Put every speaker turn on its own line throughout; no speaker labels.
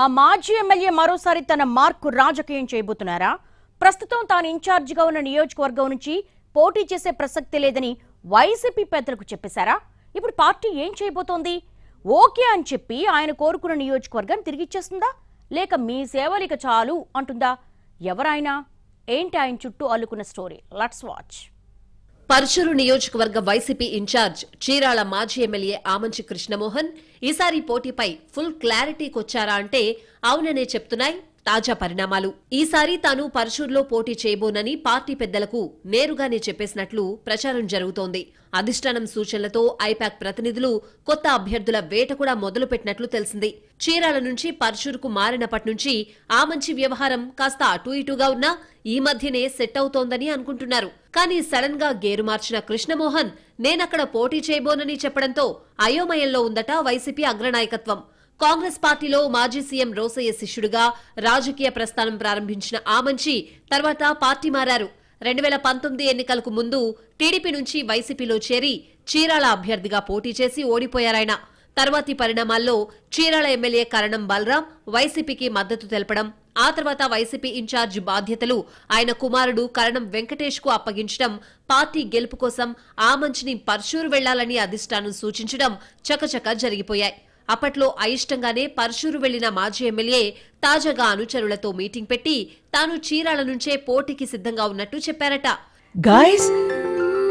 ఆ మాజీ ఎమ్మెల్యే మరోసారి తన మార్కు రాజకీయం చేయబోతున్నారా? ప్రస్తుతం తాను ఇన్ఛార్జిగా ఉన్న నియోజకవర్గం నుంచి పోటీ చేసే ప్రసక్తి లేదని వైసీపీ పెద్దలకు చెప్పేశారా? ఇప్పుడు పార్టీ ఏం చేయబోతోంది? ఓకే అని చెప్పి ఆయన కోరుకున్న నియోజకవర్గం తిరిగిచ్చేస్తుందా, లేక మీ సేవలిక చాలు అంటుందా? ఎవరైనా ఏంటి ఆయన చుట్టూ అల్లుకున్న స్టోరీ? Let's watch.
పర్చూరు నియోజకవర్గ వైసీపీ ఇన్ఛార్జ్ చీరాల మాజీ ఎమ్మెల్యే ఆమంచి కృష్ణమోహన్ ఈసారి పోటీపై ఫుల్ క్లారిటీకొచ్చారా అంటే అవుననే చెప్తున్నాయి తాజా పరిణామాలు. ఈసారి తాను పర్చూరులో పోటీ చేయబోనని పార్టీ పెద్దలకు నేరుగానే చెప్పేసినట్లు ప్రచారం జరుగుతోంది. అధిష్టానం సూచనలతో ఐపాక్ ప్రతినిధులు కొత్త అభ్యర్థుల వేట కూడా మొదలుపెట్టినట్లు తెలిసింది. చీరాల నుంచి పర్చూరుకు మారినప్పటి నుంచి ఆమంచి వ్యవహారం కాస్త అటూ ఇటూగా ఉన్నా ఈ మధ్యనే సెట్ అవుతోందని అనుకుంటున్నారు. కానీ సడన్ గా గేరు మార్చిన కృష్ణమోహన్ నేనక్కడ పోటీ చేయబోనని చెప్పడంతో అయోమయంలో ఉందట వైసీపీ అగ్రనాయకత్వం. కాంగ్రెస్ పార్టీలో మాజీ సీఎం రోసయ్య శిష్యుడిగా రాజకీయ ప్రస్థానం ప్రారంభించిన ఆమంచి తర్వాత పార్టీ మారారు. 2019 ఎన్నికలకు ముందు టీడీపీ నుంచి వైసీపీలో చేరి చీరాల అభ్యర్థిగా పోటీ చేసి ఓడిపోయారాయన. తర్వాతి పరిణామాల్లో చీరాల ఎమ్మెల్యే కరణం బలరాం వైసీపీకి మద్దతు తెలపడం, ఆ తర్వాత వైసీపీ ఇన్ఛార్జ్ బాధ్యతలు ఆయన కుమారుడు కరణం వెంకటేష్ కు అప్పగించడం, పార్టీ గెలుపు కోసం ఆమంచిని పర్చూరు వెళ్లాలని అధిష్టానం సూచించడం చకచకా జరిగిపోయాయి. అప్పట్లో అయిష్టంగానే పర్చూరు వెళ్లిన మాజీ ఎమ్మెల్యే తాజాగా అనుచరులతో మీటింగ్ పెట్టి తాను చీరాల నుంచే పోటీకి సిద్ధంగా ఉన్నట్టు చెప్పారట.
గాయ్స్,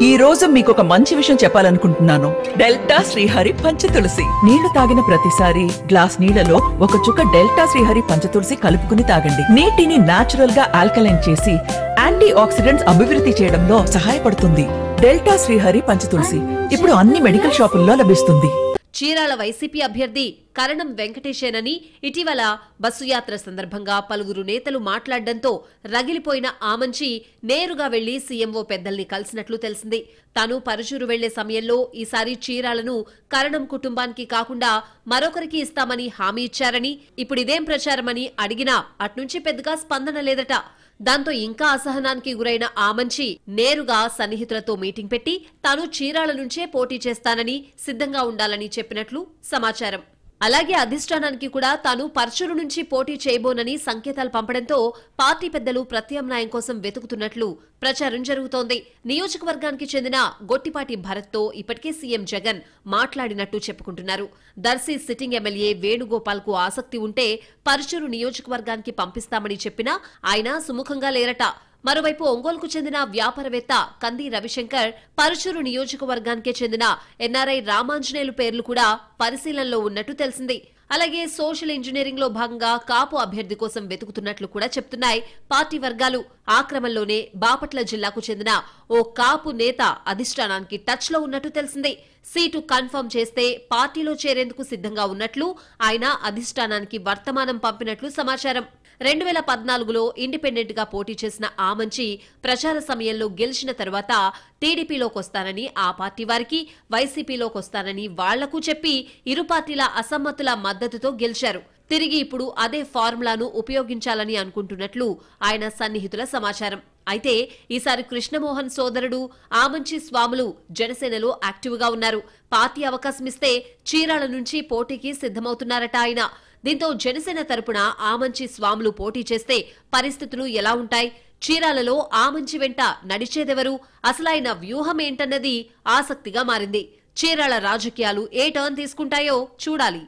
ఈ రోజు మీకొక మంచి విషయం చెప్పాలనుకుంటున్నాను. డెల్టా శ్రీహరి పంచతులసి నీళ్లు తాగిన ప్రతిసారి గ్లాస్ నీళ్లలో ఒక చుక్క డెల్టా శ్రీహరి పంచతులసి కలుపుకుని తాగండి. నీటిని నేచురల్ గా ఆల్కలైన్ చేసి యాంటీ ఆక్సిడెంట్స్ అభివృద్ధి చేయడంలో సహాయపడుతుంది. డెల్టా శ్రీహరి పంచతులసి ఇప్పుడు అన్ని మెడికల్ షాపుల్లో లభిస్తుంది.
చీరాల వైసీపీ అభ్యర్థి కరణం వెంకటేశేనని ఇటీవల బస్సు యాత్ర సందర్భంగా పలువురు నేతలు మాట్లాడడంతో రగిలిపోయిన ఆమంచి నేరుగా వెళ్లి సీఎంఓ పెద్దల్ని కలిసినట్లు తెలిసింది. తాను పరుచూరు వెళ్లే సమయంలో ఈసారి చీరాలను కరణం కుటుంబానికి కాకుండా మరొకరికి ఇస్తామని హామీ ఇచ్చారని, ఇప్పుడిదేం ప్రచారమని అడిగినా అట్నుంచి పెద్దగా స్పందన లేదట. దాంతో ఇంకా అసహనానికి గురైన ఆమంచి నేరుగా సన్నిహితులతో మీటింగ్ పెట్టి తాను చీరాల నుంచే పోటీ చేస్తానని, సిద్ధంగా ఉండాలని చెప్పినట్లు సమాచారం. అలాగే అధిష్టానానికి కూడా తాను పర్చూరు నుంచి పోటీ చేయబోనని సంకేతాలు పంపడంతో పార్టీ పెద్దలు ప్రత్యామ్నాయం కోసం వెతుకుతున్నట్లు ప్రచారం జరుగుతోంది. నియోజకవర్గానికి చెందిన గొట్టిపాటి భరత్తో ఇప్పటికే సీఎం జగన్ మాట్లాడినట్టు చెప్పుకుంటున్నారు. దర్శి సిట్టింగ్ ఎమ్మెల్యే వేణుగోపాల్ కు ఆసక్తి ఉంటే పర్చూరు నియోజకవర్గానికి పంపిస్తామని చెప్పినా ఆయన సుముఖంగా లేరట. మరోవైపు ఒంగోలుకు చెందిన వ్యాపారవేత్త కంది రవిశంకర్, పరుచూరు నియోజకవర్గానికే చెందిన ఎన్ఆర్ఐ రామాంజనేయులు పేర్లు కూడా పరిశీలనలో ఉన్నట్టు తెలిసింది. అలాగే సోషల్ ఇంజనీరింగ్ లో భాగంగా కాపు అభ్యర్థి కోసం వెతుకుతున్నట్లు కూడా చెప్తున్నాయి పార్టీ వర్గాలు. ఆ క్రమంలోనే బాపట్ల జిల్లాకు చెందిన ఓ కాపు నేత అధిష్టానానికి టచ్ లో ఉన్నట్టు తెలిసింది. సీటు కన్ఫర్మ్ చేస్తే పార్టీలో చేరేందుకు సిద్ధంగా ఉన్నట్లు ఆయన అధిష్టానానికి వర్తమానం పంపినట్లు సమాచారం. 2014లో ఇండిపెండెంట్ గా పోటీ చేసిన ఆమంచి ప్రచార సమయంలో గెలిచిన తర్వాత టీడీపీలోకొస్తానని ఆ పార్టీ వారికి, వైసీపీలోకొస్తానని వాళ్లకు చెప్పి ఇరు పార్టీల అసమ్మతుల మద్దతుతో గెలిచారు. తిరిగి ఇప్పుడు అదే ఫార్ములాను ఉపయోగించాలని అనుకుంటున్నట్లు ఆయన సన్నిహితుల సమాచారం. అయితే ఈసారి కృష్ణమోహన్ సోదరుడు ఆమంచి స్వాములు జనసేనలో యాక్టివ్గా ఉన్నారు. పార్టీ అవకాశమిస్తే చీరాల నుంచి పోటీకి సిద్ధమవుతున్నారట ఆయన. దీంతో జనసేన తరపున ఆమంచి స్వాములు పోటీ చేస్తే పరిస్థితులు ఎలా ఉంటాయి? చీరాలలో ఆమంచి వెంట నడిచేదెవరు? అసలైన వ్యూహం ఏంటన్నది ఆసక్తిగా మారింది. చీరాల రాజకీయాలు ఏ టర్న్ తీసుకుంటాయో చూడాలి.